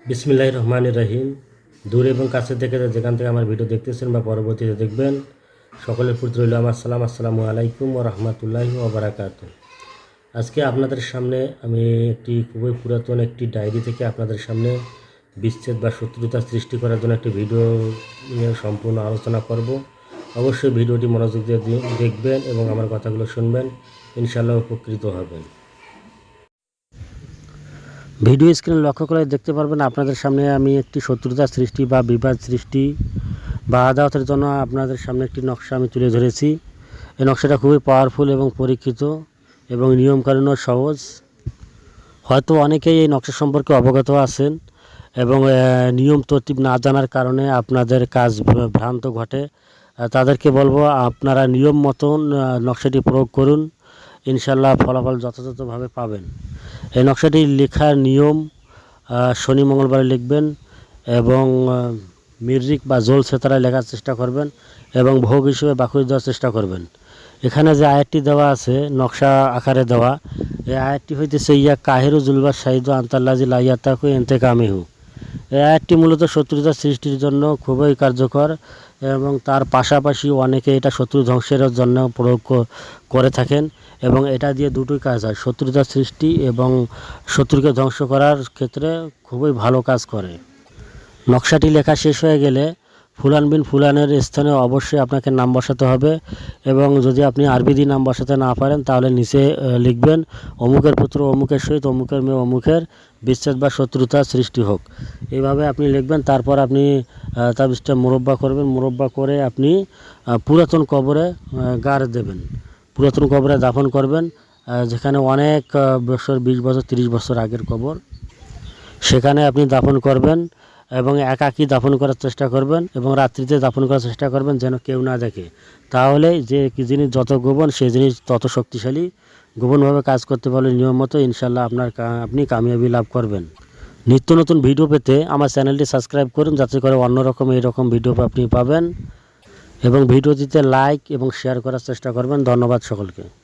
বিসমিল্লাহির রহমানির রহিম। দূর এবং কাছে থেকে যেখান থেকে আমার ভিডিও দেখতেছেন বা পরবর্তীতে দেখবেন, সকলের প্রতি রইল আমার সালাম। আসসালামু আলাইকুম ওয়া রাহমাতুল্লাহি ওয়া বারাকাতুহু। আজকে আপনাদের সামনে আমি একটি খুবই পুরাতন একটি ডায়েরি থেকে আপনাদের সামনে বিচ্ছেদ বা শত্রুতা সৃষ্টি করার জন্য একটি ভিডিও নিয়ে সম্পূর্ণ আলোচনা করব। অবশ্যই ভিডিওটি মনোযোগ দিয়ে দেখবেন এবং আমার কথাগুলো শুনবেন, ইনশাআল্লাহ উপকৃত হবেন। ভিডিও স্ক্রিনে লক্ষ্য করে দেখতে পারবেন আপনাদের সামনে আমি একটি শত্রুতা সৃষ্টি বা বিবাদ সৃষ্টি বা আদাওয়াতের জন্য আপনাদের সামনে একটি নকশা আমি তুলে ধরেছি। এই নকশাটা খুবই পাওয়ারফুল এবং পরীক্ষিত এবং নিয়মকানুনও সহজ। হয়তো অনেকেই এই নকশা সম্পর্কে অবগত আছেন এবং নিয়ম তরতিব না জানার কারণে আপনাদের কাজ ভ্রান্ত ঘটে। তাদেরকে বলবো আপনারা নিয়ম মতন নকশাটি প্রয়োগ করুন, ইনশাল্লাহ ফলাফল যথাযথভাবে পাবেন। এই নকশাটি লেখার নিয়ম শনি মঙ্গলবারে লিখবেন এবং মিররিক বা জোল সেতারায় লেখার চেষ্টা করবেন এবং ভোগ হিসেবে বাকুড়ি দেওয়ার চেষ্টা করবেন। এখানে যে আয়াতটি দেওয়া আছে নকশা আকারে দেওয়া, এই আয়াতটি হইতেছে ইয়া কাহেরু জুলবা শাহিদ আন্তাল্লাজি লাইয়াতাকু এনতে কামিহু। এই আয়াতটি মূলত শত্রুতা সৃষ্টির জন্য খুবই কার্যকর এবং তার পাশাপাশি অনেকে এটা শত্রু ধ্বংসের জন্য প্রয়োগ করে থাকেন এবং এটা দিয়ে দুটোই কাজ হয়, শত্রুতা সৃষ্টি এবং শত্রুকে ধ্বংস করার ক্ষেত্রে খুবই ভালো কাজ করে। নকশাটি লেখা শেষ হয়ে গেলে ফুলান বিন ফুলানের স্থানে অবশ্যই আপনাকে নাম বসাতে হবে এবং যদি আপনি আরবি দিয়ে নাম বসাতে না পারেন তাহলে নিচে লিখবেন অমুকের পুত্র অমুকের সহিত অমুকের মেয়ে অমুকের বিচ্ছেদ বা শত্রুতা সৃষ্টি হোক। এইভাবে আপনি লিখবেন। তারপর আপনি তাবিজটা মুরব্বা করবেন। মুরব্বা করে আপনি পুরাতন কবরে গাড় দেবেন, পুরাতন কবরে দাফন করবেন। যেখানে অনেক বছর 20 বছর 30 বছর আগের কবর, সেখানে আপনি দাফন করবেন এবং একাকী দাফন করার চেষ্টা করবেন এবং রাত্রিতে দাফন করার চেষ্টা করবেন যেন কেউ না দেখে। তাহলে যে জিনিস যত গোপন সেই জিনিস তত শক্তিশালী। গোপনভাবে কাজ করতে পারলে নিয়ম মতো ইনশাল্লাহ আপনি কামিয়াবি লাভ করবেন। নিত্য নতুন ভিডিও পেতে আমার চ্যানেলটি সাবস্ক্রাইব করুন, যাতে করে অন্যরকম এইরকম ভিডিও আপনি পাবেন এবং ভিডিওটিতে লাইক এবং শেয়ার করার চেষ্টা করবেন। ধন্যবাদ সকলকে।